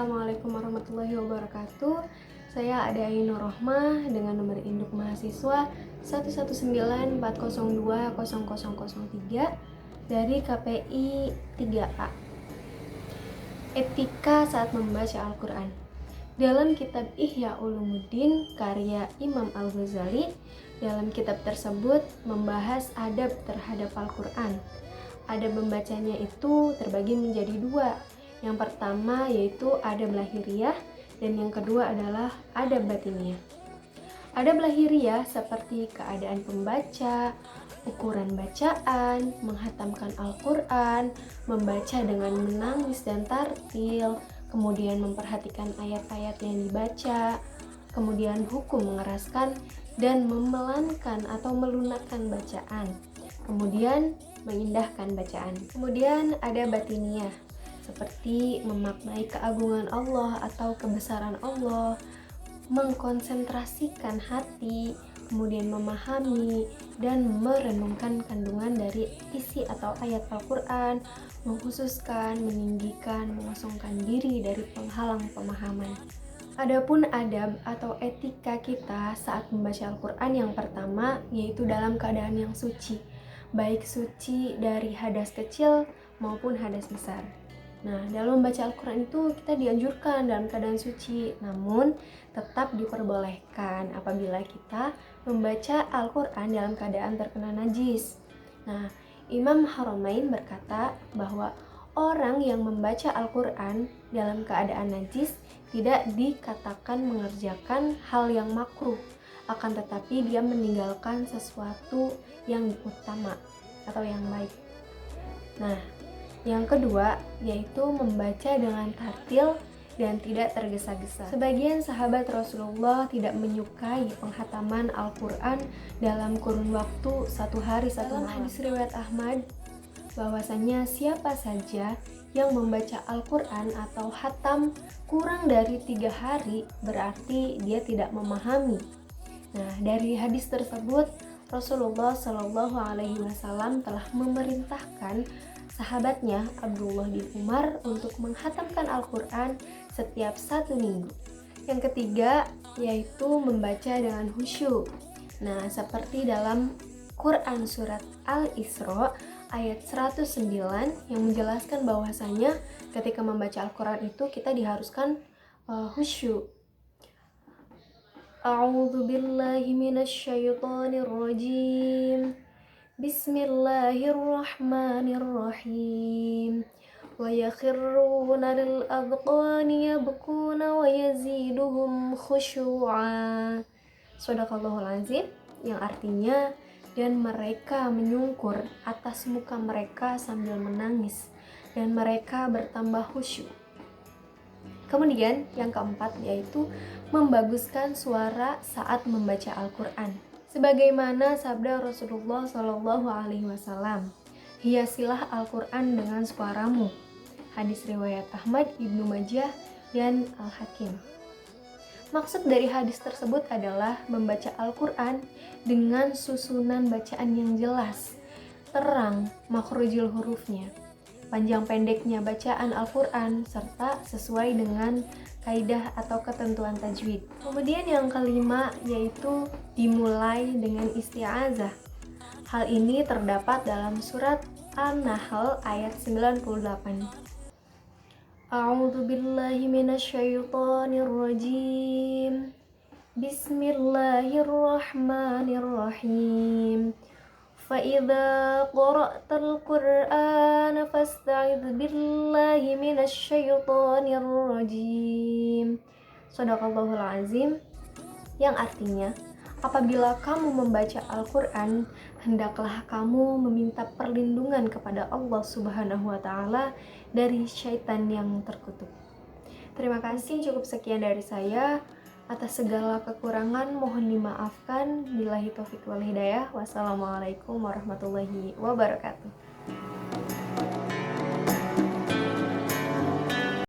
Assalamualaikum warahmatullahi wabarakatuh. Saya Ada Ainur Rohmah dengan nomor induk mahasiswa 11940200003 dari KPI 3A. Etika saat membaca Al-Quran. Dalam kitab Ihya Ulumuddin karya Imam Al-Ghazali, dalam kitab tersebut membahas adab terhadap Al-Quran. Adab membacanya itu terbagi menjadi dua. Yang pertama yaitu adab lahiriah dan yang kedua adalah adab batiniah. Adab lahiriah seperti keadaan pembaca, ukuran bacaan, menghatamkan Al-Quran, membaca dengan menangis dan tartil, kemudian memperhatikan ayat-ayat yang dibaca, kemudian hukum mengeraskan dan memelankan atau melunakkan bacaan, kemudian mengindahkan bacaan. Kemudian ada batiniah, seperti memaknai keagungan Allah atau kebesaran Allah, mengkonsentrasikan hati, kemudian memahami dan merenungkan kandungan dari isi atau ayat Al-Quran, mengkhususkan, meninggikan, mengosongkan diri dari penghalang pemahaman. Adapun adab atau etika kita saat membaca Al-Quran yang pertama yaitu dalam keadaan yang suci, baik suci dari hadas kecil maupun hadas besar. Nah, dalam membaca Al-Quran itu kita dianjurkan dalam keadaan suci, namun tetap diperbolehkan apabila kita membaca Al-Quran dalam keadaan terkena najis. Nah, Imam Haramain berkata bahwa orang yang membaca Al-Quran dalam keadaan najis tidak dikatakan mengerjakan hal yang makruh, akan tetapi dia meninggalkan sesuatu yang utama atau yang baik. Nah, yang kedua yaitu membaca dengan tartil dan tidak tergesa-gesa. Sebagian sahabat Rasulullah tidak menyukai penghataman Al-Quran dalam kurun waktu 1 hari 1 malam. Dalam hadis riwayat Ahmad bahwasanya siapa saja yang membaca Al-Quran atau khatam kurang dari 3 hari berarti dia tidak memahami. Nah, dari hadis tersebut Rasulullah Shallallahu Alaihi Wasallam telah memerintahkan sahabatnya Abdullah bin Umar untuk menghatamkan Al-Quran setiap 1 minggu. Yang ketiga yaitu membaca dengan khusyuk. Nah, seperti dalam Quran surat Al-Isra ayat 109 yang menjelaskan bahwasanya ketika membaca Al-Quran itu kita diharuskan khusyuk. A'udzu billahi minasyaitonir rajim. Bismillahirrahmanirrahim. Wa yakhruna lil adqani yabkuna wa yaziduhum khusyu'a. Shadaqallahul azim, yang artinya dan mereka menyungkur atas muka mereka sambil menangis dan mereka bertambah khusyuk. Kemudian yang keempat yaitu membaguskan suara saat membaca Al-Quran. Sebagaimana sabda Rasulullah Shallallahu Alaihi Wasallam, hiasilah Al-Quran dengan suaramu. Hadis riwayat Ahmad, Ibnu Majah, dan Al-Hakim. Maksud dari hadis tersebut adalah membaca Al-Quran dengan susunan bacaan yang jelas, terang makhrajul hurufnya, panjang pendeknya bacaan Al-Quran, serta sesuai dengan kaidah atau ketentuan tajwid. Kemudian yang kelima yaitu dimulai dengan isti'azah. Hal ini terdapat dalam surat An-Nahl ayat 98. A'udzu billahi minasyaitonir rajim. Bismillahirrahmanirrahim. فَإِذَا قَرَأْتَ الْقُرْآنَ فَاسْتَعِذْ بِاللَّهِ مِنَ الشَّيْطَانِ الرَّجِيمِ. Shadaqallahul azim, yang artinya apabila kamu membaca Al-Quran, hendaklah kamu meminta perlindungan kepada Allah Subhanahu wa Ta'ala dari syaitan yang terkutuk. Terima kasih, cukup sekian dari saya. Atas segala kekurangan mohon dimaafkan. Billahi taufiq wal hidayah. Wassalamualaikum warahmatullahi wabarakatuh.